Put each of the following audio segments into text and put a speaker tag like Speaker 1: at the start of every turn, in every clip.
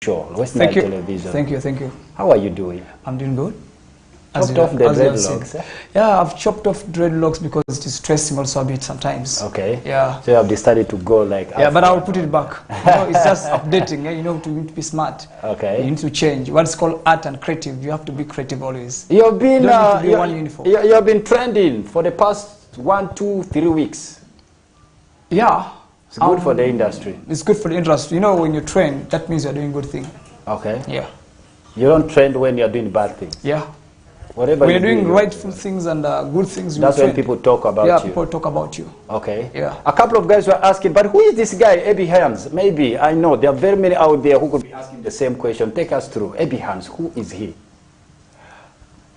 Speaker 1: Sure, West Nile Television.
Speaker 2: Thank you.
Speaker 1: How are you doing?
Speaker 2: I'm doing good.
Speaker 1: Chopped off the dreadlocks? Eh?
Speaker 2: Yeah, I've chopped off dreadlocks because it is stressing also a bit sometimes.
Speaker 1: Okay.
Speaker 2: Yeah.
Speaker 1: So you have decided to go like...
Speaker 2: Yeah, but I'll put it back. You know, it's just updating. You know, to be smart.
Speaker 1: Okay.
Speaker 2: You need to change. What's called art and creative. You have to be creative always.
Speaker 1: You've been...
Speaker 2: You don't need to be one uniform.
Speaker 1: You have been trending for the past 1, 2, 3 weeks.
Speaker 2: Yeah.
Speaker 1: It's good for the industry.
Speaker 2: It's good for the industry. You know, when you trend, that means you're doing good thing.
Speaker 1: Okay.
Speaker 2: Yeah.
Speaker 1: You don't trend when you're doing bad things.
Speaker 2: Yeah.
Speaker 1: Whatever
Speaker 2: when you're doing rightful things and good things, you
Speaker 1: that's when
Speaker 2: trend.
Speaker 1: people talk about you.
Speaker 2: Yeah, people talk about you.
Speaker 1: Okay.
Speaker 2: Yeah.
Speaker 1: A couple of guys were asking, but who is this guy, HANZ? Maybe, I know, there are very many out there who could be asking the same question. Take us through. HANZ, who is he?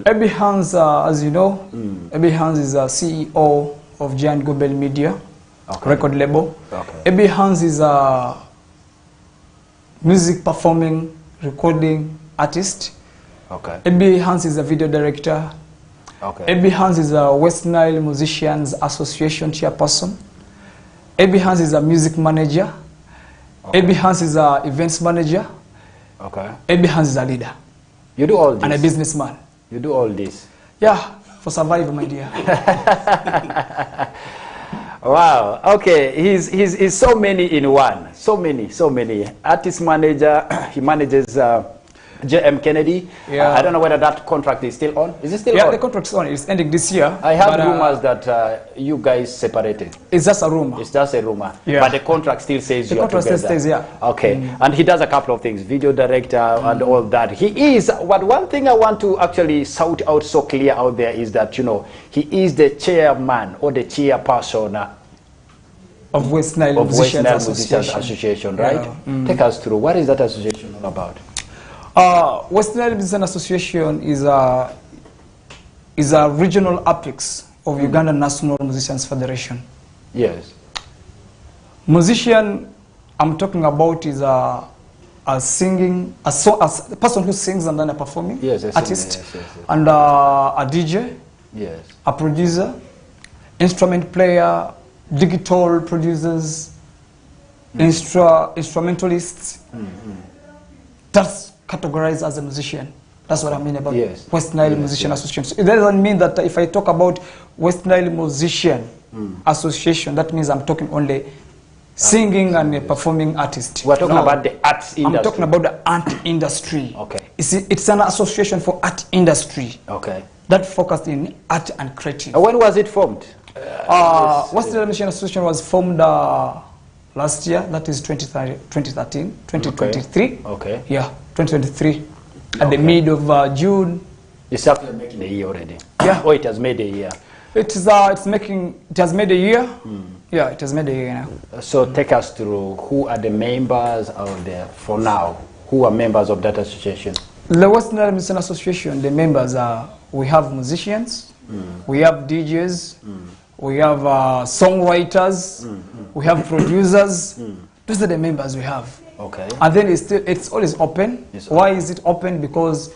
Speaker 2: HANZ, as you know, HANZ is a CEO of Giant Global Media record label. Okay. HANZ is a music performing, recording artist.
Speaker 1: Okay.
Speaker 2: HANZ is a video director.
Speaker 1: Okay.
Speaker 2: HANZ is a West Nile Musicians Association chairperson. HANZ is a music manager. Okay. HANZ is a events manager. Okay. HANZ is a leader.
Speaker 1: You do all this?
Speaker 2: And a businessman.
Speaker 1: You do all this?
Speaker 2: Yeah, for survival, my dear.
Speaker 1: Wow. Okay. He's so many in one. So many. Artist manager. He manages JM Kennedy. Yeah. I don't know whether that contract is still on. Is it still on?
Speaker 2: Yeah, the contract's on. It's ending this year.
Speaker 1: I heard rumors that you guys separated.
Speaker 2: It's just a rumor.
Speaker 1: It's just a rumor. Yeah. But the contract still says you are together. The contract still stays,
Speaker 2: yeah.
Speaker 1: Okay. And he does a couple of things, video director and all that. He is, but one thing I want to actually shout out so clear out there is that, you know, he is the chairman or the chairperson
Speaker 2: of West Nile Musicians
Speaker 1: Association, right? Yeah. Take us through. What is that association all about?
Speaker 2: West Nile Musicians Association is a regional apex of Uganda National Musicians Federation. Yes. Musician I'm talking about is a person who sings and then a performing artist, and a DJ, a producer, instrument player, digital producers, instrumentalists. That's categorized as a musician. That's what I mean about West Nile Musician Association. So it doesn't mean that if I talk about West Nile Musician Association, that means I'm talking only singing and performing artists.
Speaker 1: We're talking about the arts industry.
Speaker 2: I'm talking about the art industry. Okay. It's an association for art industry. Okay. That focused in art and creative.
Speaker 1: When was it formed?
Speaker 2: West Nile Musician Association was formed last year, that is 2023. Okay. Yeah, 2023. At the mid of June.
Speaker 1: It's actually making a year already.
Speaker 2: Yeah.
Speaker 1: Oh, it has made a year.
Speaker 2: It has made a year. Yeah, it has made a year now.
Speaker 1: So take us through who are the members out there for now. Who are members of that association?
Speaker 2: The West Nile Musician Association, the members are, we have musicians, we have DJs, we have songwriters, we have producers. Those are the members we have. Okay. And then it's always open. Why is it open? Because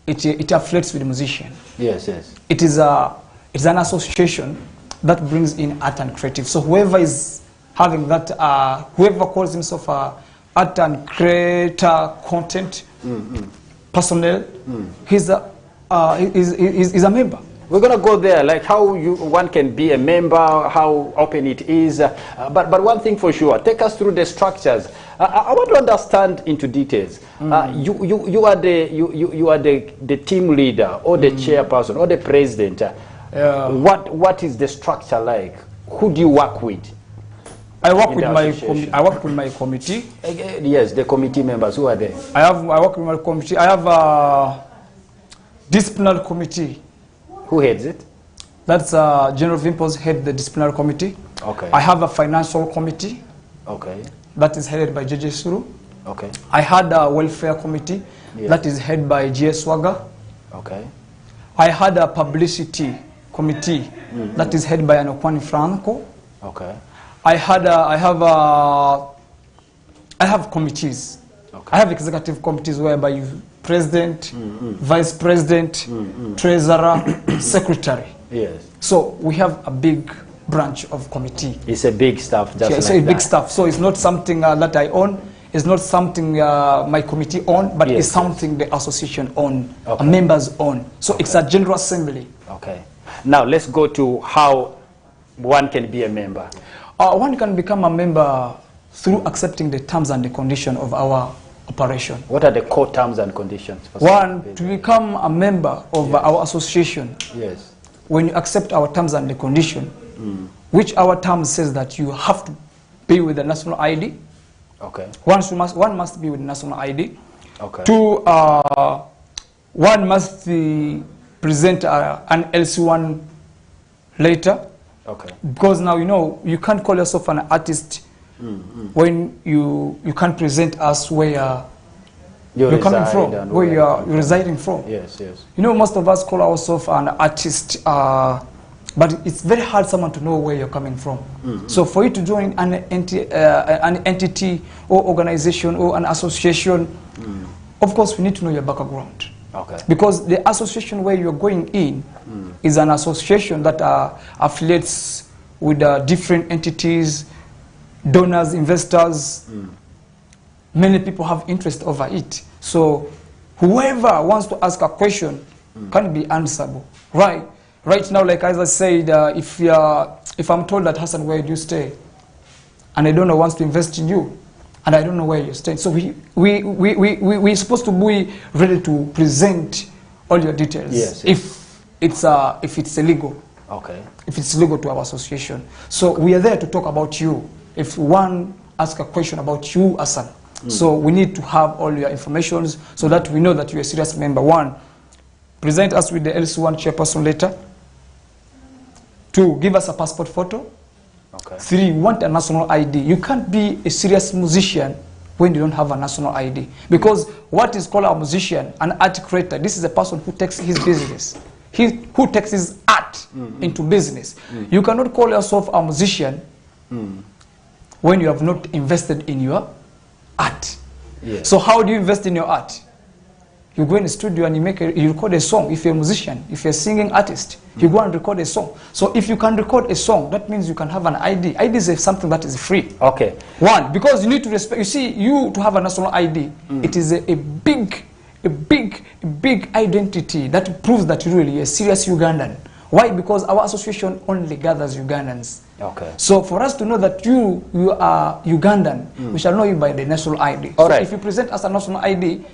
Speaker 2: it affiliates with the musician. Yes. It's an association that brings in art and creative. So whoever is having that, whoever calls himself art and creator content personnel, he's a member.
Speaker 1: We're going to go there, like how one can be a member, how open it is. But one thing for sure, take us through the structures. I want to understand into details. You are the team leader or the chairperson or the president. What is the structure like? Who do you work with?
Speaker 2: I work with my committee.
Speaker 1: Yes, the committee members. Who are they?
Speaker 2: I work with my committee. I have a disciplinary committee.
Speaker 1: Who heads it?
Speaker 2: That's General Vimpos head the disciplinary committee. Okay. I have a financial committee. Okay. That is headed by JJ Suru. Okay. I had a welfare committee. That is headed by GS Swaga. Okay. I had a publicity committee. That is headed by Anokwani Franco. Okay. I have committees. Okay. I have executive committees whereby you president, vice president, treasurer, secretary. Yes. So we have a big branch of committee.
Speaker 1: It's a big staff.
Speaker 2: It's a big staff. So it's not something that I own. is not something my committee own, but it's something the association own, members own. So it's a general assembly.
Speaker 1: Okay. Now let's go to how one can be a member.
Speaker 2: One can become a member through accepting the terms and the condition of our operation.
Speaker 1: What are the core terms and conditions?
Speaker 2: One, to become a member of our association.
Speaker 1: Yes.
Speaker 2: When you accept our terms and the condition, which our terms says that you have to be with the national ID.
Speaker 1: Okay.
Speaker 2: One must be with national ID.
Speaker 1: Okay.
Speaker 2: Two, one must present an LC1 later.
Speaker 1: Okay.
Speaker 2: Because now, you know, you can't call yourself an artist when you can't present us where you're coming from, where you're residing from.
Speaker 1: Yes, yes.
Speaker 2: You know, most of us call ourselves an artist, but it's very hard someone to know where you're coming from. So for you to join an entity or organization or an association, of course we need to know your background.
Speaker 1: Okay.
Speaker 2: Because the association where you're going in is an association that affiliates with different entities, donors, investors. Many people have interest over it. So whoever wants to ask a question can be answerable. Right now, like as I said, if I'm told that, Hassan, where do you stay? And a donor wants to invest in you, and I don't know where you stay. So we're supposed to be ready to present all your details.
Speaker 1: Yes,
Speaker 2: yes. If it's illegal.
Speaker 1: Okay. If
Speaker 2: it's legal to our association. So we are there to talk about you. If one asks a question about you, Hassan, so we need to have all your information so that we know that you're a serious member. One, present us with the LC1 chairperson letter. Two, give us a passport photo.
Speaker 1: Okay.
Speaker 2: Three, want a national ID. You can't be a serious musician when you don't have a national ID. Because what is called a musician, an art creator, this is a person who takes his business. Who takes his art into business. You cannot call yourself a musician when you have not invested in your art. Yes. So how do you invest in your art? You go in the studio and you record a song. If you're a musician, if you're a singing artist, you go and record a song. So if you can record a song, that means you can have an ID. ID is something that is free.
Speaker 1: Okay.
Speaker 2: One, because you need to respect. You see, you to have a national ID, it is a big identity that proves that you're really a serious Ugandan. Why? Because our association only gathers Ugandans. Okay. So for us to know that you are Ugandan, we shall know you by the national ID.
Speaker 1: All
Speaker 2: so
Speaker 1: right.
Speaker 2: If you present us a national ID,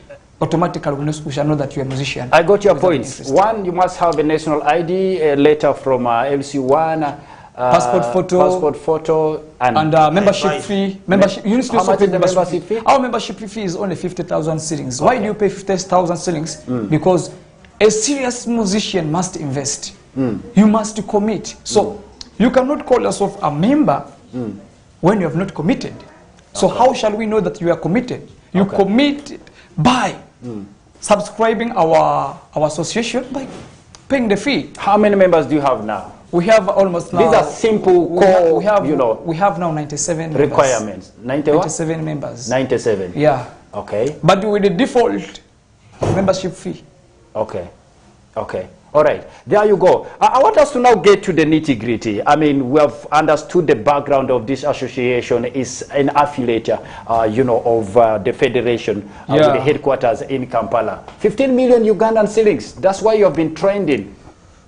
Speaker 2: automatically we shall know that you're a musician.
Speaker 1: I got your points. One, you must have a national ID, a letter from LC1, passport photo, and
Speaker 2: membership fee. Membership. You need to
Speaker 1: also pay membership fee.
Speaker 2: Our membership fee is only 50,000 shillings. Okay. Why do you pay 50,000 shillings? Because a serious musician must invest. You must commit. So you cannot call yourself a member when you have not committed. So how shall we know that you are committed? You commit by subscribing our association, by paying the fee.
Speaker 1: How many members do you have now?
Speaker 2: We have almost now.
Speaker 1: These are simple core,
Speaker 2: we have now 97
Speaker 1: requirements.
Speaker 2: 97 members.
Speaker 1: 97.
Speaker 2: Yeah.
Speaker 1: Okay.
Speaker 2: But with the default membership fee.
Speaker 1: Okay. Okay. All right, there you go. I want us to now get to the nitty-gritty. I mean, we have understood the background of this association is an affiliate, of the federation with the headquarters in Kampala. 15 million Ugandan shillings. That's why you have been trending.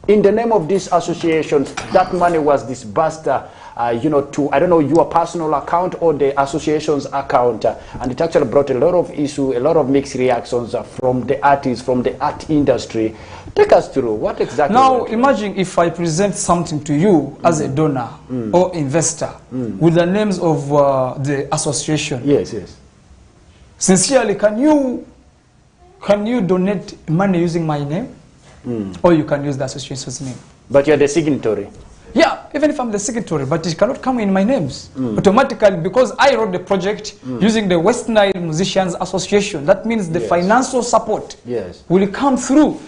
Speaker 1: In the name of these associations, that money was disbursed, to, I don't know, your personal account or the association's account. And it actually brought a lot of issue, a lot of mixed reactions from the artists, from the art industry. Take us through what exactly.
Speaker 2: Now, imagine if I present something to you as a donor or investor with the names of the association.
Speaker 1: Yes, yes.
Speaker 2: Sincerely, can you donate money using my name? Or you can use the association's name.
Speaker 1: But you're the signatory.
Speaker 2: Yeah, even if I'm the signatory, but it cannot come in my names. Automatically, because I wrote the project using the West Nile Musicians Association. That means the financial support will come through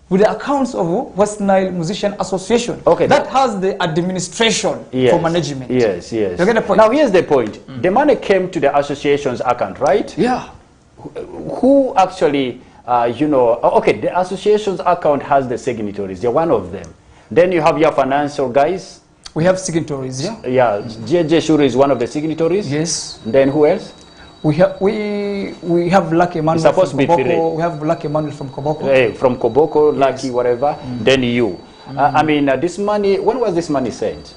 Speaker 2: with the accounts of West Nile Musician Association. Okay, that has the administration for management.
Speaker 1: Yes, yes.
Speaker 2: You get the point?
Speaker 1: Now here's the point. The money came to the association's account, right?
Speaker 2: Yeah.
Speaker 1: Who actually, okay, the association's account has the signatories. You're one of them. Then you have your financial guys.
Speaker 2: We have signatories, yeah.
Speaker 1: Yeah, JJ Shuru is one of the signatories.
Speaker 2: Yes.
Speaker 1: Then who else?
Speaker 2: We have Lucky Emmanuel from Koboko. We have Lucky Emmanuel from Koboko.
Speaker 1: Hey, from Koboko, Lucky,
Speaker 2: Yes.
Speaker 1: whatever. Then you. I mean, this money. When was this money sent?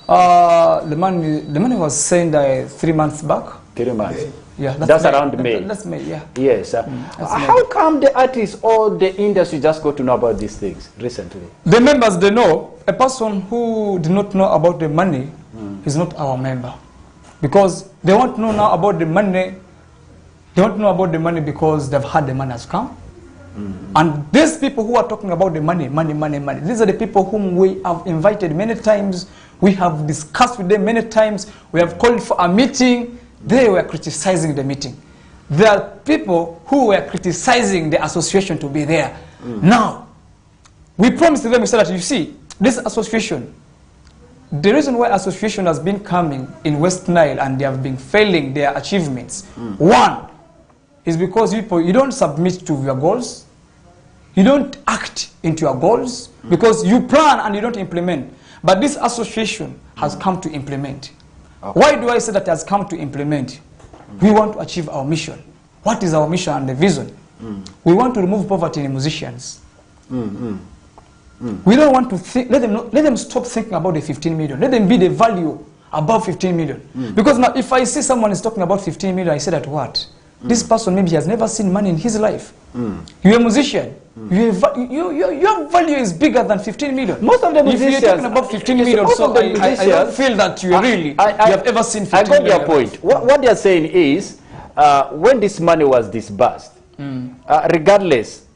Speaker 2: The money was sent 3 months back.
Speaker 1: 3 months.
Speaker 2: Yeah,
Speaker 1: That's around May.
Speaker 2: That's May. Yeah.
Speaker 1: Yes. How come the artists or the industry just got to know about these things recently?
Speaker 2: The members, they know. A person who did not know about the money is not our member, because they won't know now about the money. They won't know about the money because they've had the money has come. And these people who are talking about the money, these are the people whom we have invited many times. We have discussed with them many times. We have called for a meeting. They were criticizing the meeting. There are people who were criticizing the association to be there. Now, we promised them, we said that, you see, this association, the reason why association has been coming in West Nile and they have been failing their achievements, one, is because you don't submit to your goals. You don't act into your goals because you plan and you don't implement. But this association has come to implement. Okay. Why do I say that it has come to implement? We want to achieve our mission. What is our mission and the vision? We want to remove poverty in musicians. We don't want to think, let them stop thinking about the 15 million. Let them be the value above 15 million. Because now if I see someone is talking about 15 million, I say that what? This person maybe has never seen money in his life. You're a musician. Your value is bigger than 15 million. Most of the musicians, if you're talking about 15 million, so I don't feel that you you have ever seen 15 million.
Speaker 1: I got your point. What they're saying is, when this money was disbursed, regardless,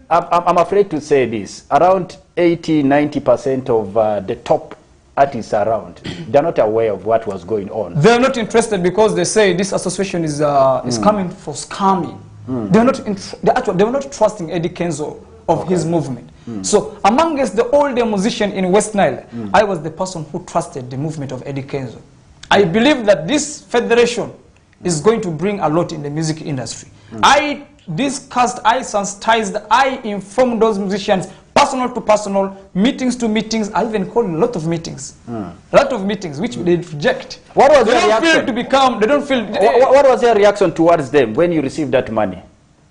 Speaker 1: I'm afraid to say this, around 80–90% of the top artists around, they're not aware of what was going on.
Speaker 2: They're not interested because they say this association is coming for scamming. They're not trusting Eddie Kenzo of his movement. So amongst all the musicians in West Nile, I was the person who trusted the movement of Eddie Kenzo. I believe that this federation is going to bring a lot in the music industry. I discussed, I sensitized, I informed those musicians, personal to personal, meetings to meetings. I even called a lot of meetings. A lot of meetings which they reject.
Speaker 1: What was their reaction?
Speaker 2: They don't feel.
Speaker 1: What was your reaction towards them when you received that money?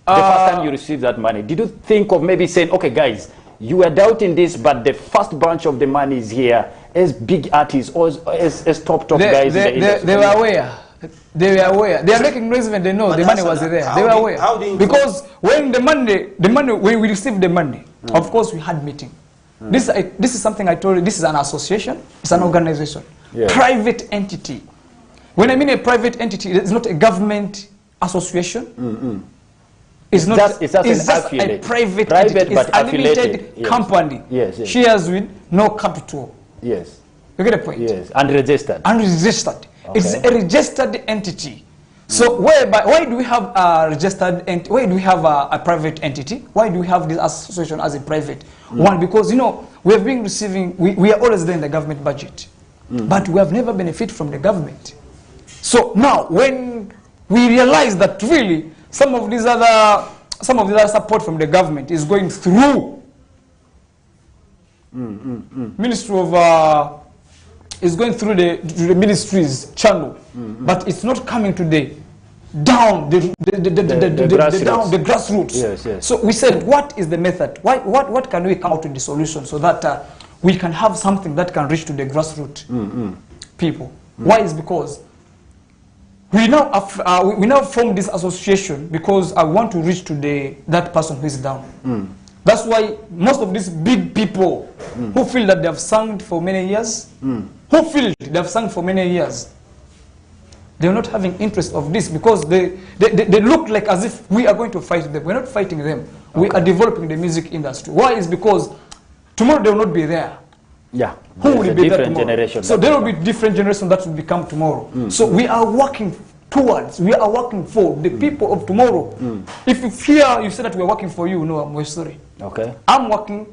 Speaker 1: The first time you received that money, did you think of maybe saying, okay guys, you were doubting this, but the first bunch of the money is here, as big artists or as top guys in the industry?
Speaker 2: They were aware. They were aware. They are making noise when they know the money was there. They were aware. Because when when we received the money, of course we had meeting. This is something I told you. This is an association. It's an organization, private entity. When I mean a private entity, it's not a government association. It's just a private entity. It's a limited company. Shares with no capital.
Speaker 1: Yes.
Speaker 2: You get the point?
Speaker 1: Yes. Unregistered.
Speaker 2: Unregistered. Okay. It's a registered entity. So why do we have a registered entity? Why do we have a private entity? Why do we have this association as a private one? Because, you know, we have been receiving, we are always there in the government budget. But we have never benefited from the government. So now, when we realize that really some of these other support from the government is going through Ministry of is going through the ministry's channel, but it's not coming to the grassroots.
Speaker 1: Yes.
Speaker 2: So we said, what is the method? What can we come out with the solution so that we can have something that can reach to the grassroots people? Why is because we now form this association because I want to reach to that person who is down. That's why most of these big people who feel that they have sung for many years, they're not having interest of this because they look like as if we are going to fight them. We're not fighting them. We are developing the music industry. Why? Is because tomorrow they will not be there.
Speaker 1: Yeah.
Speaker 2: Who will be there tomorrow?
Speaker 1: Generation
Speaker 2: so there will be different generation that will become tomorrow. So we are working for the people of tomorrow. If you fear, you say that we're working for you, no, I'm very sorry.
Speaker 1: Okay.
Speaker 2: I'm working,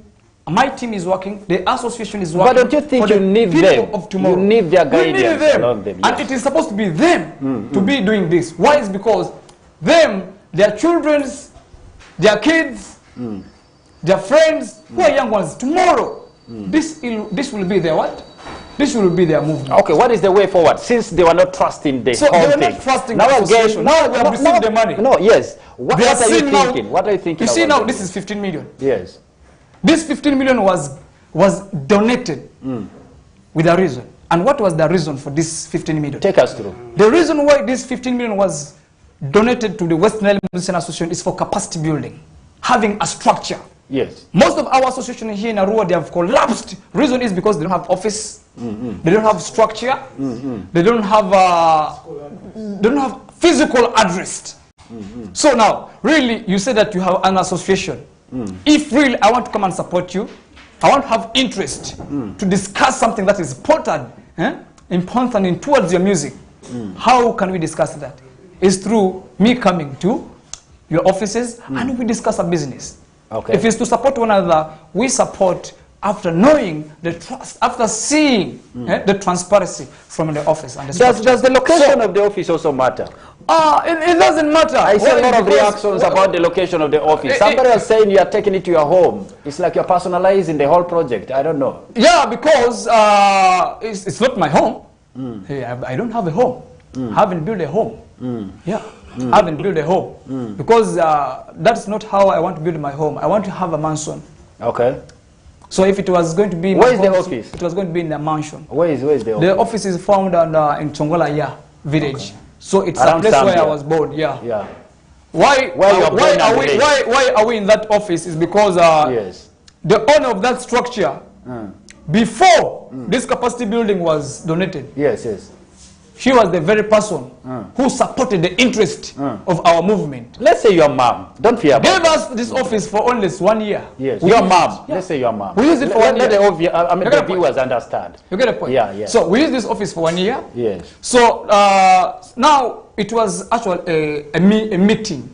Speaker 2: my team is working, the association is working.
Speaker 1: But don't you think you need them?
Speaker 2: Of tomorrow.
Speaker 1: You need their guidance along them.
Speaker 2: And it is supposed to be them to be doing this. Why? Is because them, their children, their kids, their friends, who are young ones, tomorrow, this will be their what? This will be their movement.
Speaker 1: Okay, what is the way forward? Since they were not trusting the
Speaker 2: So
Speaker 1: whole
Speaker 2: they were
Speaker 1: thing.
Speaker 2: not trusting
Speaker 1: now
Speaker 2: the
Speaker 1: again,
Speaker 2: association. Now we have received the money.
Speaker 1: No, yes. What are you thinking? What are you thinking?
Speaker 2: You see now, this is 15 million.
Speaker 1: Yes.
Speaker 2: This 15 million was donated with a reason. And what was the reason for this 15 million?
Speaker 1: Take us through.
Speaker 2: The reason why this 15 million was donated to the West Nile Musician Association is for capacity building, having a structure.
Speaker 1: Yes.
Speaker 2: Most of our associations here in Arua, they have collapsed. Reason is because they don't have office, they don't have structure, they don't have physical address. So now, really, you say that you have an association. If really I want to come and support you, I want to have interest to discuss something that is important, important towards your music. How can we discuss that? It's through me coming to your offices and we discuss a business.
Speaker 1: Okay.
Speaker 2: If it's to support one another, we support after knowing the trust, after seeing the transparency from the office. And the
Speaker 1: does the location of the office also matter?
Speaker 2: It doesn't matter.
Speaker 1: I see a lot of reactions about the location of the office. Somebody was saying you are taking it to your home. It's like you're personalizing the whole project. I don't know.
Speaker 2: Yeah, because it's not my home. Hey, I don't have a home. I haven't built a home. Yeah. I haven't built a home because that's not how I want to build my home. I want to have a mansion.
Speaker 1: Okay.
Speaker 2: So if it was going to be
Speaker 1: where is the office?
Speaker 2: It was going to be in a mansion.
Speaker 1: Where is the office?
Speaker 2: The office is found in Chongola village. Okay. So it's
Speaker 1: around
Speaker 2: a place
Speaker 1: Zambia.
Speaker 2: where I was born. Yeah.
Speaker 1: Yeah.
Speaker 2: Why are we in that office? Is because
Speaker 1: yes.
Speaker 2: the owner of that structure before this capacity building was donated.
Speaker 1: Yes. Yes.
Speaker 2: She was the very person who supported the interest of our movement.
Speaker 1: Let's say your mom. Don't fear about
Speaker 2: Gave us this office for only 1 year.
Speaker 1: Yes. Your mom. Yeah. Let's say your mom.
Speaker 2: We used it for 1 year.
Speaker 1: Let the viewers understand.
Speaker 2: You get a point?
Speaker 1: Yeah, yeah.
Speaker 2: So we used this office for 1 year.
Speaker 1: Yes.
Speaker 2: So now it was actually a meeting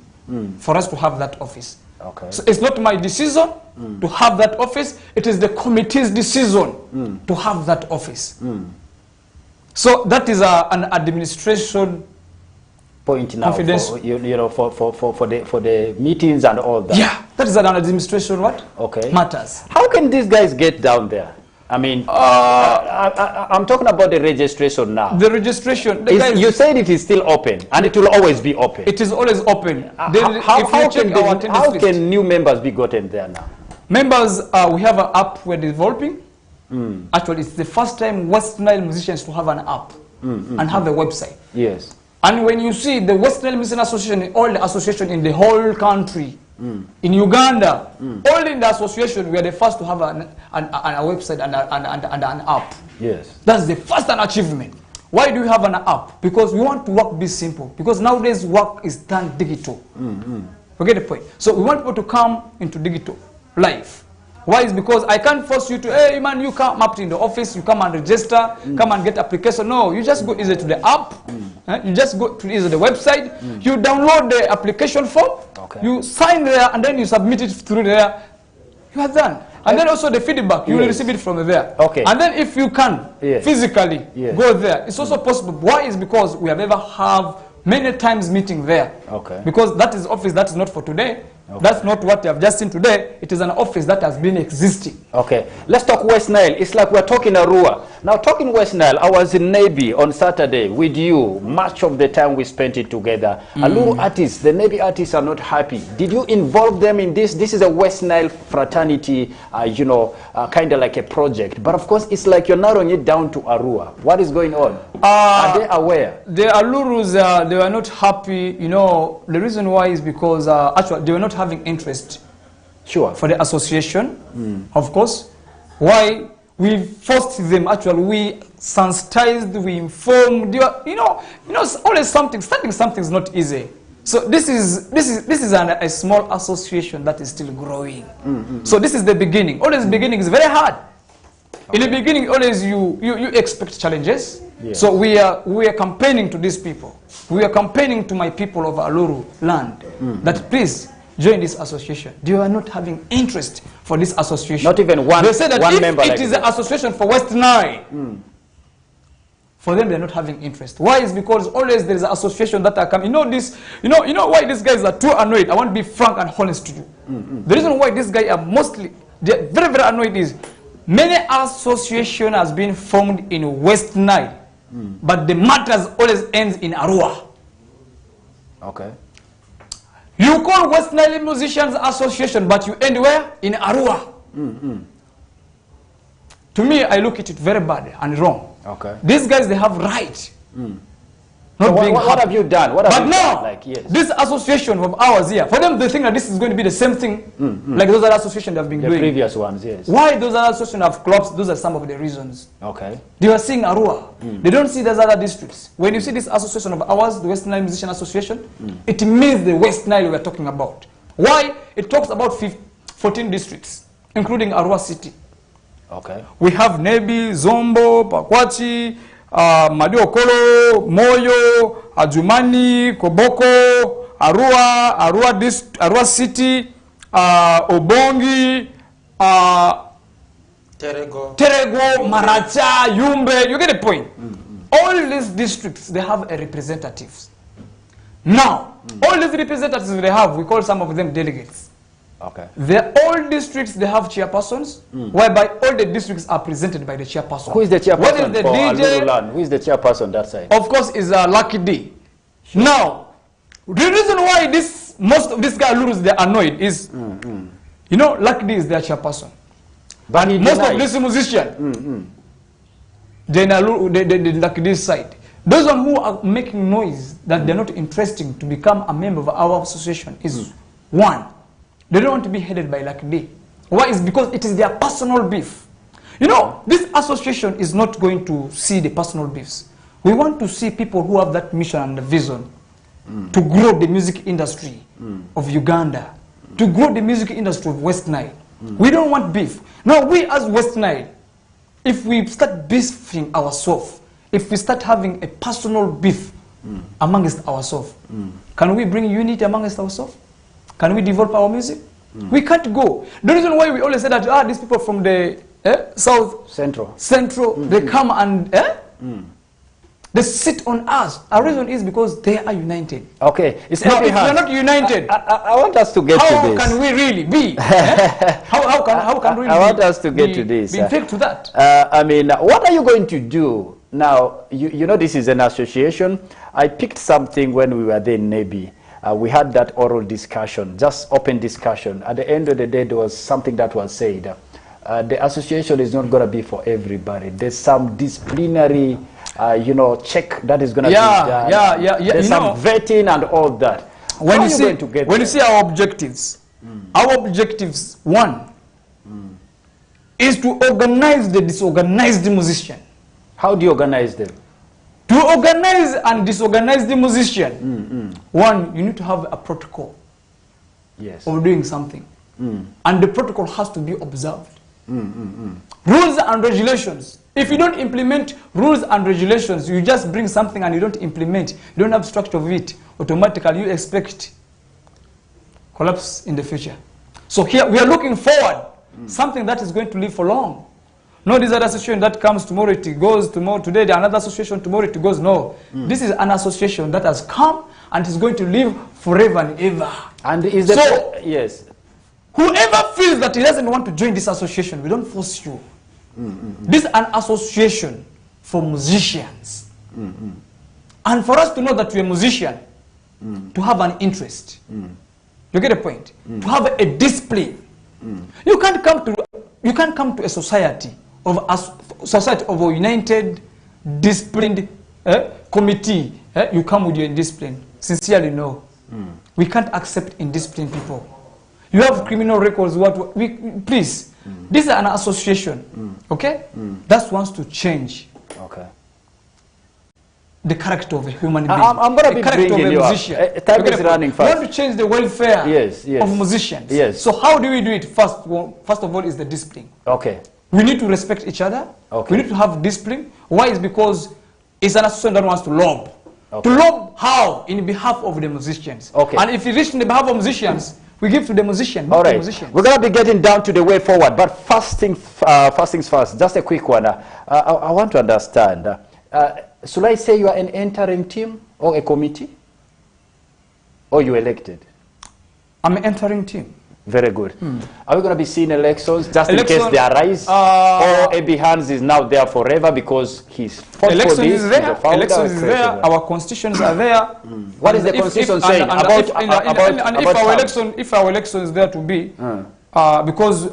Speaker 2: for us to have that office.
Speaker 1: Okay.
Speaker 2: So it's not my decision to have that office. It is the committee's decision to have that office. So that is an administration
Speaker 1: point now for, for the meetings and all that.
Speaker 2: Yeah, that is an administration what?
Speaker 1: Okay.
Speaker 2: Matters.
Speaker 1: How can these guys get down there? I mean, I'm talking about the registration now.
Speaker 2: The registration.
Speaker 1: You said it is still open, and it will always be open.
Speaker 2: It is always open.
Speaker 1: How can new members be gotten there now?
Speaker 2: Members, we have an app we're developing. Actually, it's the first time West Nile musicians to have an app and have a website.
Speaker 1: Yes.
Speaker 2: And when you see the West Nile Musician Association, all the association in the whole country, in Uganda, all in the association, we are the first to have a website and an app.
Speaker 1: Yes.
Speaker 2: That's the first achievement. Why do we have an app? Because we want to work be simple. Because nowadays work is done digital. Forget the point. So we want people to come into digital life. Why? Is because I can't force you to, hey man, you come up in the office, you come and register, come and get application. No, you just go easy to the app, you just go to easy the website, you download the application form, you sign there, and then you submit it through there. You are done. And then also the feedback, you will receive it from there.
Speaker 1: Okay.
Speaker 2: And then if you can physically go there, it's also possible. Why? Is because we have ever have many times meeting there. Okay. Because that is office that is not for today. Okay. That's not what you have just seen today. It is an office that has been existing. Okay.
Speaker 1: Let's talk West Nile. It's like we're talking Arua. Now, talking West Nile, I was in Navy on Saturday with you. Much of the time we spent it together. Aluru artists, the Navy artists are not happy. Did you involve them in this? This is a West Nile fraternity, kind of like a project. But of course, it's like you're narrowing it down to Arua. What is going on? Are they aware?
Speaker 2: The Alurus, they were not happy. You know, the reason why is because actually they were not having interest for the association, of course. Why? We forced them, actually, we sensitized, we informed. You know, always starting something is not easy. So this is a small association that is still growing. So this is the beginning. Always beginning is very hard. In the beginning, always you expect challenges. Yeah. So we are campaigning to these people. We are campaigning to my people of Aluru land that please join this association. They are not having interest for this association.
Speaker 1: Not even one.
Speaker 2: They say that
Speaker 1: one
Speaker 2: if
Speaker 1: member.
Speaker 2: It is an association for West Nile. For them, they're not having interest. Why? Is because always there is an association that are coming. You know why these guys are too annoyed. I want to be frank and honest to you. The reason why these guys are mostly very, very annoyed is Many association has been formed in West Nile, but the matters always ends in Arua.
Speaker 1: Okay.
Speaker 2: You call West Nile Musicians Association, but you end where? In Arua. To me, I look at it very bad and wrong.
Speaker 1: Okay.
Speaker 2: These guys, they have right.
Speaker 1: So what have you done? What have
Speaker 2: But
Speaker 1: you
Speaker 2: now,
Speaker 1: done? Like, yes.
Speaker 2: this association of ours here, for them, they think that this is going to be the same thing like those other associations have been
Speaker 1: The
Speaker 2: doing.
Speaker 1: previous ones, yes.
Speaker 2: Why those other associations have collapsed? Those are some of the reasons.
Speaker 1: Okay.
Speaker 2: They were seeing Arua. They don't see those other districts. When you see this association of ours, the West Nile Musician Association, it means the West Nile we are talking about. Why? It talks about 14 districts, including Arua City.
Speaker 1: Okay.
Speaker 2: We have Nebi, Zombo, Pakwachi, Madiokolo, Moyo, Adjumani, Koboko, Arua City, Obongi, Terego, Maracha, Yumbe. You get the point? All these districts, they have a representatives. Now, all these representatives they have, we call some of them delegates.
Speaker 1: Okay.
Speaker 2: All districts, they have chairpersons, whereby all the districts are presented by the chairperson.
Speaker 1: Who is the chairperson?
Speaker 2: What is the
Speaker 1: for
Speaker 2: DJ?
Speaker 1: Aluruland? Who is the chairperson that side?
Speaker 2: Of course, is Lucky D. Sure. Now, the reason why most of these guys lose, they're annoyed is, you know, Lucky D is their chairperson.
Speaker 1: But
Speaker 2: Most of these musicians, they Lucky D's side. Those one who are making noise that they're not interesting to become a member of our association is one. They don't want to be headed by Lucky D. Why? Is because it is their personal beef. You know, this association is not going to see the personal beefs. We want to see people who have that mission and the vision to grow the music industry of Uganda, to grow the music industry of West Nile. We don't want beef. Now, we as West Nile, if we start beefing ourselves, if we start having a personal beef amongst ourselves, can we bring unity amongst ourselves? Can we develop our music? We can't go. The reason why we always say that these people from the South Central, they come and they sit on us. Our reason is because they are united.
Speaker 1: Okay. It's
Speaker 2: now, if we are not united,
Speaker 1: I want us to get to this.
Speaker 2: How can we really be? How can we really
Speaker 1: I want us to get to this.
Speaker 2: Be take to that.
Speaker 1: I mean, what are you going to do? Now, you know this is an association. I picked something when we were there in Nebi. We had that oral discussion, just open discussion. At the end of the day, there was something that was said. The association is not going to be for everybody. There's some disciplinary, check that is going to be done. There's some vetting and all that.
Speaker 2: When you see our objectives, one, is to organize the disorganized musician. How do you organize them? To organize and disorganize the musician, one, you need to have a protocol of doing something. And the protocol has to be observed. Rules and regulations. If you don't implement rules and regulations, you just bring something and you don't implement, you don't have structure of it, automatically you expect collapse in the future. So here we are looking forward, something that is going to live for long. No, this other association that comes tomorrow, it goes tomorrow, today, another association tomorrow, it goes. No. This is an association that has come and is going to live forever and ever. And is the so, yes. Whoever feels that he doesn't want to join this association, we don't force you. This is an association for musicians. And for us to know that we're a musician, to have an interest. You get the point? To have a discipline. You can't come to a society of a united, disciplined committee. You come with your indiscipline. Sincerely, no. We can't accept indisciplined people. You have criminal records. Please, this is an association. Okay, that wants to change. Okay. The character of a human being. I'm going to be bringing you up. Time is running fast. We want to change the welfare of musicians. Yes. So how do we do it? First of all, is the discipline. Okay. We need to respect each other. Okay. We need to have discipline. Why? Is because it's an association that wants to lob. Okay. To lob how? In behalf of the musicians. Okay. And if you reach in the behalf of musicians, we give to the musician. All right. We're going to be getting down to the way forward. But first things first. Just a quick one. I want to understand. Should I say you are an entering team or a committee? Or you elected? I'm an entering team.
Speaker 1: Very good. Are we going to be seeing elections just in case they arise? Or AB HANZ is now there forever because he's fought for this?
Speaker 2: Elections is there. Our constitutions are there.
Speaker 1: What is the constitution saying
Speaker 2: if our election is there to be? Because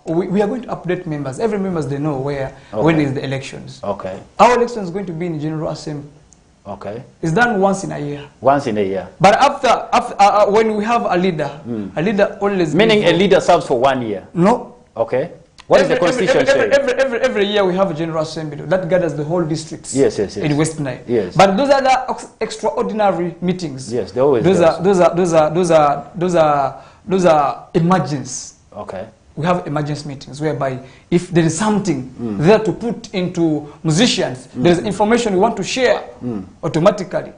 Speaker 2: we are going to update members. Every members, they know when is the elections.
Speaker 1: Okay.
Speaker 2: Our election is going to be in General Assembly.
Speaker 1: Okay.
Speaker 2: It's done once in a year.
Speaker 1: Once in a year.
Speaker 2: But after when we have a leader always...
Speaker 1: Meaning a leader serves for 1 year?
Speaker 2: No.
Speaker 1: Okay. What is the constitution saying?
Speaker 2: Every year we have a General Assembly that gathers the whole districts.
Speaker 1: Yes.
Speaker 2: In West Nile.
Speaker 1: Yes.
Speaker 2: But those are the extraordinary meetings.
Speaker 1: Yes, they always
Speaker 2: those are emergencies.
Speaker 1: Okay.
Speaker 2: We have emergency meetings whereby if there is something there to put into musicians, there is information we want to share automatically.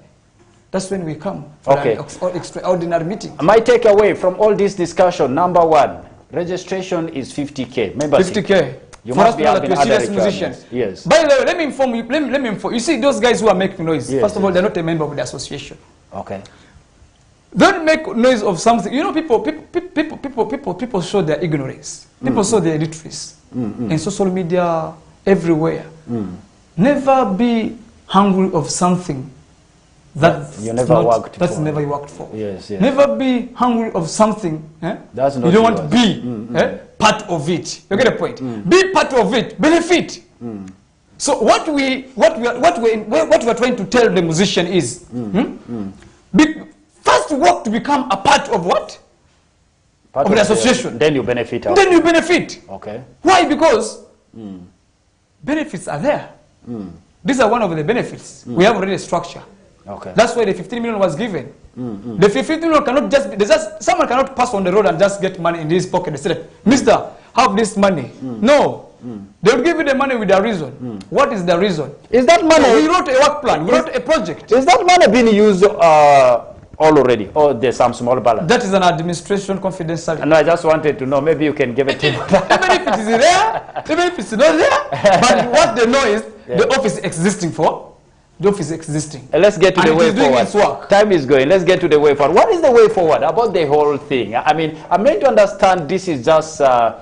Speaker 2: That's when we come for an extraordinary meeting.
Speaker 1: My takeaway from all this discussion, number one, registration is 50K. Membership.
Speaker 2: 50K.
Speaker 1: You must be having other
Speaker 2: serious musicians.
Speaker 1: Yes.
Speaker 2: By the way, let me inform you. Let me inform you. See those guys who are making noise.
Speaker 1: Yes,
Speaker 2: first of all, they're not a member of the association.
Speaker 1: Okay.
Speaker 2: Don't make noise of something. You know, people show their ignorance. People show their illiteracy in social media, everywhere. Never be hungry of something that
Speaker 1: you never worked
Speaker 2: that's
Speaker 1: for.
Speaker 2: Never worked for.
Speaker 1: Yes.
Speaker 2: Never be hungry of something.
Speaker 1: That's not
Speaker 2: you don't want to be part of it. You get the point. Be part of it. Benefit. So what we are trying to tell the musician is first work to become a part of what? Part of the association.
Speaker 1: Then you benefit.
Speaker 2: Then you benefit.
Speaker 1: Okay.
Speaker 2: Why? Because benefits are there. These are one of the benefits. We have already a structure.
Speaker 1: Okay.
Speaker 2: That's why the 15 million was given. The 15 million cannot someone cannot pass on the road and just get money in his pocket and say, Mister, have this money. No. They will give you the money with a reason. What is the reason? Is that money? So we wrote a work plan. We wrote a project.
Speaker 1: Is that money being used already, or there's some small balance?
Speaker 2: That is an administration confidential.
Speaker 1: And I just wanted to know, maybe you can give it to me.
Speaker 2: Even if it is there, even if it's not there, but what they know is the office existing for. The office existing.
Speaker 1: Let's get to the way forward. Time is going. Let's get to the way forward. What is the way forward about the whole thing? I mean, I'm meant to understand this is just a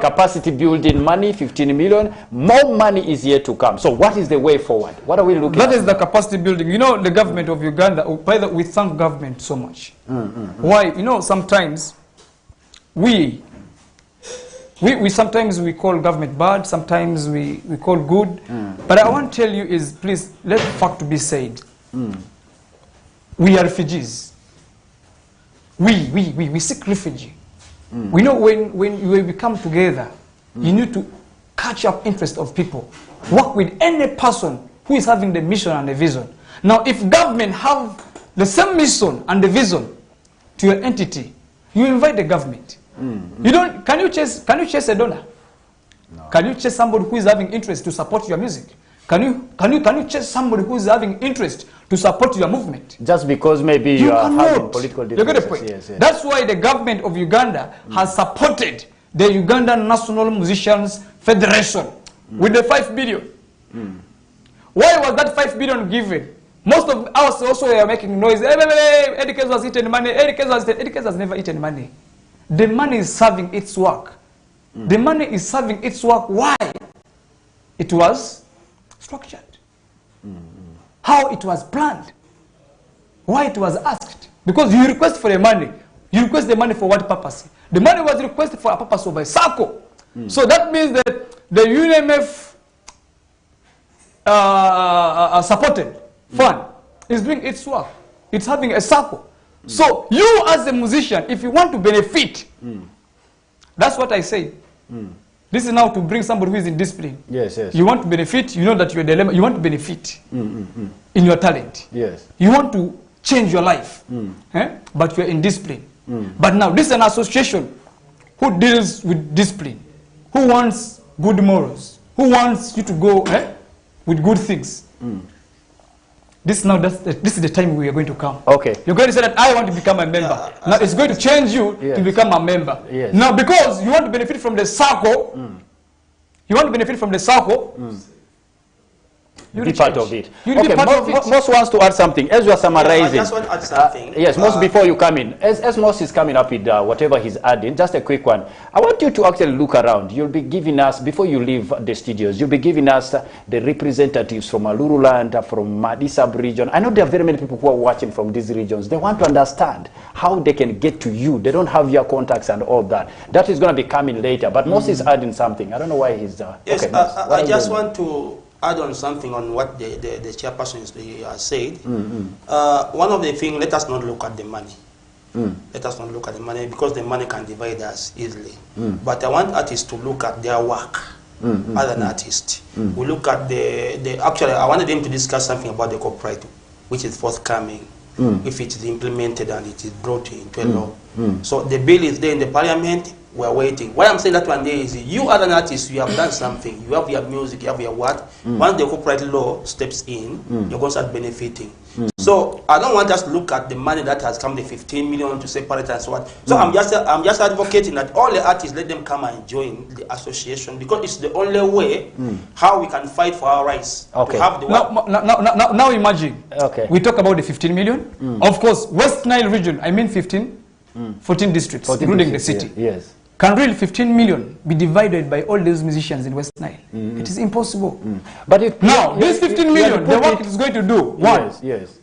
Speaker 1: capacity building money, 15 million. More money is yet to come. So what is the way forward? What are we looking at?
Speaker 2: That is the capacity building. You know, the government of Uganda, by the way, we thank government so much. Why? You know, sometimes we sometimes we call government bad, sometimes we call good. But I want to tell you is, please, let the fact be said. We are refugees. We seek refugee. We know when we come together, you need to catch up interest of people. Work with any person who is having the mission and the vision. Now, if government have the same mission and the vision to your entity, you invite the government. You don't. Can you chase a donor? No. Can you chase somebody who is having interest to support your music? Can you chase somebody who is having interest to support your movement?
Speaker 1: Just because maybe you are having political differences.
Speaker 2: You get the point. Yes. That's why the government of Uganda has supported the Ugandan National Musicians Federation with the 5 billion. Why was that 5 billion given? Most of us also are making noise. Eddie Kenzo has eaten money. Eddie Kenzo has never eaten money. The money is serving its work. The money is serving its work. Why? It was structured. How it was planned. Why it was asked. Because you request for the money. You request the money for what purpose? The money was requested for a purpose of a circle. So that means that the UNMF supported fund is doing its work. It's having a circle. So you as a musician, if you want to benefit, that's what I say. This is now to bring somebody who is in discipline.
Speaker 1: Yes.
Speaker 2: You want to benefit, you know that you're dilemma. You want to benefit in your talent.
Speaker 1: Yes.
Speaker 2: You want to change your life, but you're in discipline. But now this is an association who deals with discipline, who wants good morals, who wants you to go with good things. This is the time we are going to come. Okay. You're going to say that I want to become a member. Now it's going to change you to become a member. Yes. Now because you want to benefit from the circle, you want to benefit from the circle, You'll
Speaker 1: be part of it.
Speaker 2: You'll be part of it.
Speaker 1: Moss wants to add something. As you are summarizing.
Speaker 3: I just want to add something.
Speaker 1: Yes, Moss, before you come in. As Moss is coming up with whatever he's adding, just a quick one. I want you to actually look around. You'll be giving us, before you leave the studios, you'll be giving us the representatives from Aluruland, from Madi sub-region. I know there are very many people who are watching from these regions. They want to understand how they can get to you. They don't have your contacts and all that. That is going to be coming later. But Moss is adding something. I don't know why he's...
Speaker 3: yes,
Speaker 1: okay,
Speaker 3: I just want to add on something on what the chairperson has said. One of the things, let us not look at the money. Let us not look at the money because the money can divide us easily. But I want artists to look at their work as an artist. We look at actually, I wanted them to discuss something about the copyright, which is forthcoming, if it is implemented and it is brought into a law. So the bill is there in the parliament. We're waiting. Why I'm saying that one day is you as an artist, you have done something. You have your music, you have your what. Once the copyright law steps in, you're going to start benefiting. So I don't want us to look at the money that has come, the 15 million to separate and so on. So I'm just advocating that all the artists, let them come and join the association because it's the only way how we can fight for our rights.
Speaker 1: Okay.
Speaker 3: To have the
Speaker 2: now imagine.
Speaker 1: Okay.
Speaker 2: We talk about the 15 million. Of course, West Nile region, I mean 14 districts, including the city.
Speaker 1: Yes.
Speaker 2: Can really 15 million be divided by all those musicians in West Nile? It is impossible.
Speaker 1: But
Speaker 2: now, this 15 million, the work it is going to do, one,
Speaker 1: yes.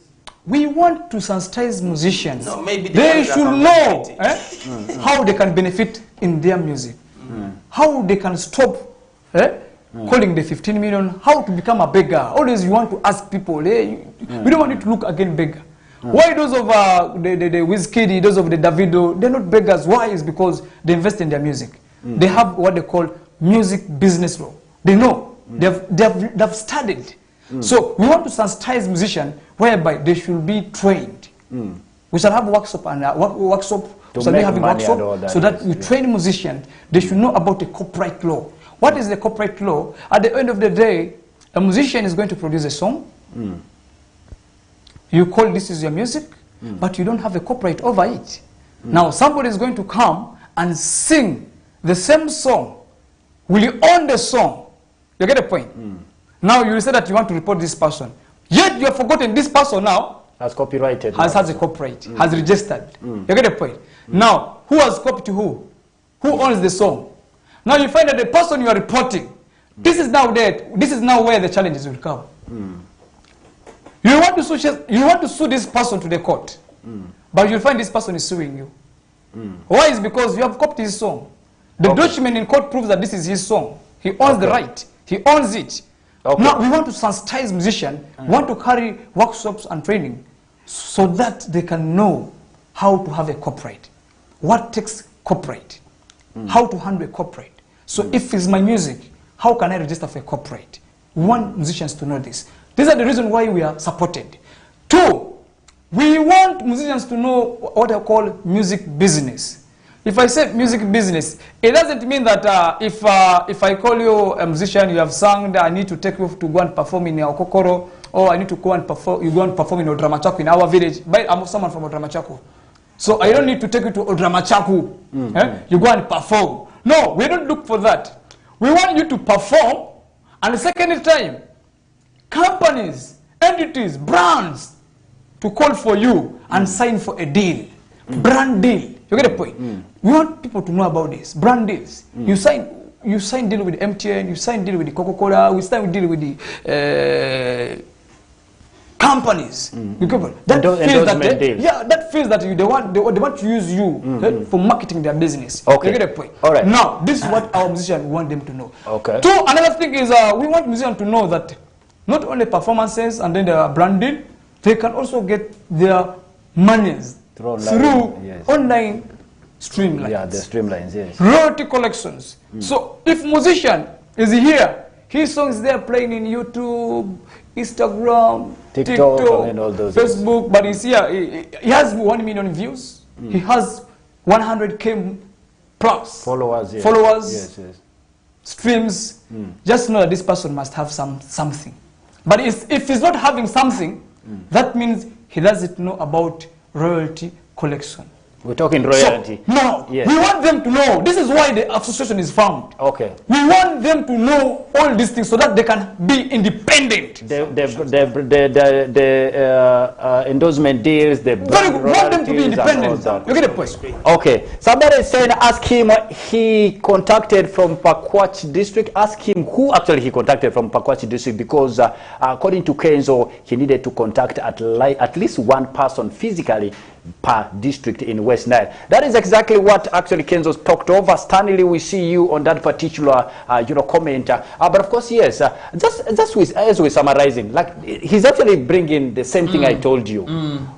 Speaker 2: we want to sensitize musicians.
Speaker 3: No, maybe
Speaker 2: they should know how they can benefit in their music, how they can stop calling the 15 million, how to become a beggar. Always you want to ask people, we don't want you to look again beggar. Why those of the Wizkid, those of the Davido, they're not beggars? Why? Is because they invest in their music. They have what they call music business law. They know. They've studied. So we want to sensitize musicians whereby they should be trained. We shall have workshop and so that we train musicians. They should know about the copyright law. What is the copyright law? At the end of the day, a musician is going to produce a song. You call this is your music, but you don't have a copyright over it. Now somebody is going to come and sing the same song. Will you own the song? You get a point? Now you say that you want to report this person. Yet you have forgotten this person now
Speaker 1: has copyrighted.
Speaker 2: Has a copyright, has registered. You get a point? Now, who has copied to who? Who owns the song? Now you find that the person you are reporting, this is now where the challenges will come. You want to sue this person to the court, but you'll find this person is suing you. Why? Is because you have copied his song. The document in court proves that this is his song. He owns the right. He owns it. Now we want to sensitize musicians, want to carry workshops and training so that they can know how to have a copyright. What takes copyright? How to handle a copyright. So if it's my music, how can I register for a copyright? We want musicians to know this. These are the reasons why we are supported. Two, we want musicians to know what I call music business. If I say music business, it doesn't mean that if I call you a musician, you have sung, I need to take you to go and perform in Okokoro, or I need to go and perform, you go and perform in Odramachaku in our village. But I'm someone from Odramachaku. So I don't need to take you to Odramachaku. You go and perform. No, we don't look for that. We want you to perform, and the second time, companies, entities, brands to call for you and sign for a deal. Brand deal. You get the point? We want people to know about this. Brand deals. You sign deal with MTN, you sign deal with the Coca-Cola, we sign deal with the companies. That feels that they want to use you for marketing their business. You get the point? All right. Now, this is what our musicians want them to know. Two, another thing is we want musicians to know that not only performances and then the branding, they can also get their monies through online streamlines.
Speaker 1: Yeah, the streamlines, yes.
Speaker 2: Royalty collections. So if musician is here, his song is there playing in YouTube, Instagram, TikTok
Speaker 1: and all those
Speaker 2: Facebook, but he's here. He has 1 million views. He has 100K plus
Speaker 1: followers.
Speaker 2: Yes. Streams. Just know that this person must have something. But if he's not having something, that means he doesn't know about royalty collection.
Speaker 1: We're talking royalty.
Speaker 2: So, no,
Speaker 1: yes.
Speaker 2: we want them to know. This is why the association is formed.
Speaker 1: Okay.
Speaker 2: We want them to know all these things so that they can be independent.
Speaker 1: The endorsement deals, the
Speaker 2: want them to be independent. You get the point?
Speaker 1: Okay. Somebody is saying, ask him, he contacted from Pakwach district. Ask him who actually he contacted from Pakwach district, because according to Kenzo, he needed to contact at least one person physically per district in West Nile. That is exactly what actually Kenzo talked over. Stanley, we see you on that particular comment. But of course, yes, just as we're summarizing, like he's actually bringing the same thing I told you.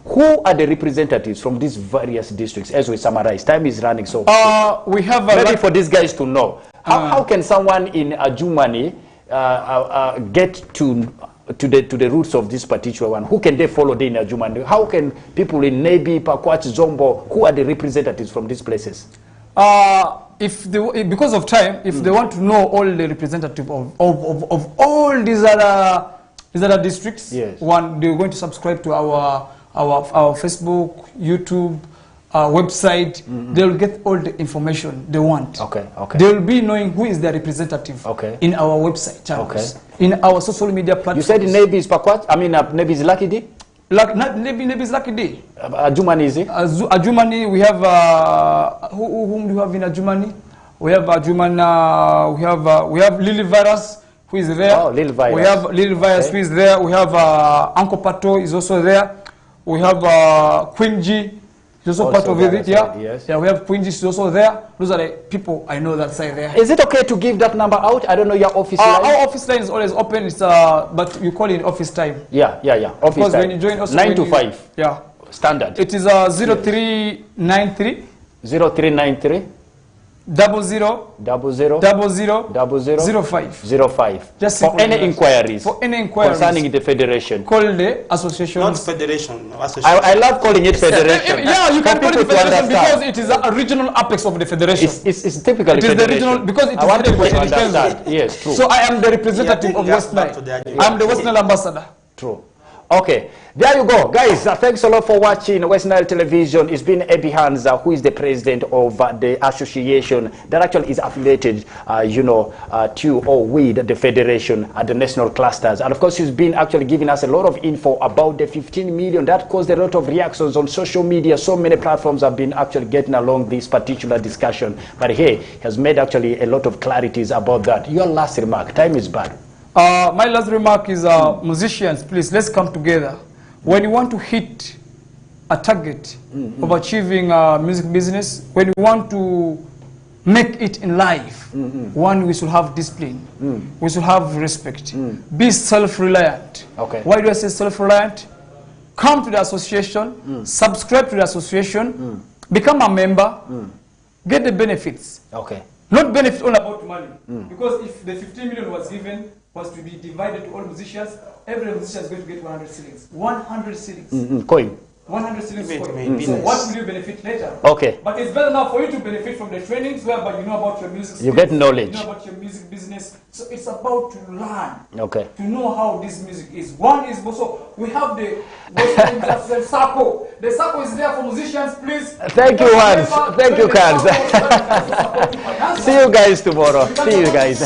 Speaker 1: Who are the representatives from these various districts as we summarize? Time is running, so
Speaker 2: we have
Speaker 1: maybe for these guys to know how can someone in Adjumani get to the roots of this particular one? Who can they follow in Adjumani? How can people in Nebi, Pakwach, Zombo, who are the representatives from these places?
Speaker 2: Because of time, if they want to know all the representatives of all these other districts,
Speaker 1: yes.
Speaker 2: One, they're going to subscribe to our Facebook, YouTube, website. They'll get all the information they want.
Speaker 1: Okay, okay.
Speaker 2: They'll be knowing who is their representative in our website channels, in our social media platforms. You
Speaker 1: said Nebi is Pakwach? I mean, Nebi is Lucky D?
Speaker 2: Nebi is Lucky D.
Speaker 1: Adjumani is it?
Speaker 2: Adjumani, we have, whom do you have in Adjumani? We have Adjumani, we have Lily Virus, who is there.
Speaker 1: Oh, Lily Virus.
Speaker 2: We have Lily Virus, who is there. We have Uncle Pato is also there. We have Queen G. It's also part of it, yeah.
Speaker 1: Yes.
Speaker 2: Yeah, we have Queen G is also there. Those are the people I know that side there.
Speaker 1: Is it okay to give that number out? I don't know your office line.
Speaker 2: Our office line is always open. It's but you call it office time.
Speaker 1: Yeah. Office
Speaker 2: because
Speaker 1: time.
Speaker 2: When you join us
Speaker 1: 9 to 5.
Speaker 2: Yeah.
Speaker 1: Standard.
Speaker 2: It is 0393
Speaker 1: 0393
Speaker 2: 000005.
Speaker 1: Just for any inquiries.
Speaker 2: For any inquiries
Speaker 1: concerning the federation.
Speaker 2: Call the association.
Speaker 3: Not federation. Association.
Speaker 1: I love calling it federation.
Speaker 2: Yeah, you can call it federation because it is a regional apex of the federation.
Speaker 1: It's typically
Speaker 2: it is the regional because it is
Speaker 1: I want people to understand. Yes, true.
Speaker 2: So I am the representative of West Nile. I am the West Nile ambassador.
Speaker 1: True. Okay, there you go, guys. Thanks a lot for watching West Nile Television. It's been HANZ, who is the president of the association that actually is affiliated, to or with the federation at the national clusters. And of course, he's been actually giving us a lot of info about the 15 million. That caused a lot of reactions on social media. So many platforms have been actually getting along this particular discussion. But he has made actually a lot of clarities about that. Your last remark. Time is bad.
Speaker 2: My last remark is, musicians, please, let's come together. When you want to hit a target of achieving music business, when you want to make it in life, one, we should have discipline. We should have respect. Be self-reliant.
Speaker 1: Okay.
Speaker 2: Why do I say self-reliant? Come to the association, subscribe to the association, become a member, get the benefits.
Speaker 1: Okay.
Speaker 2: Not benefit all about money. Because if the 15 million was to be divided to all musicians, every musician is going to get 100 shillings. 100 shillings.
Speaker 1: Coin.
Speaker 2: 100 shillings coin. So what will you benefit later?
Speaker 1: Okay.
Speaker 2: But it's better now for you to benefit from the trainings whereby you know about your music skills,
Speaker 1: you get knowledge.
Speaker 2: You know about your music business. So it's about to learn.
Speaker 1: Okay.
Speaker 2: To know how this music is. One is also, we have the SACO. The SACO is there for musicians, please.
Speaker 1: Thank you, Hans. Thank you, Hans. See you guys tomorrow. See you guys.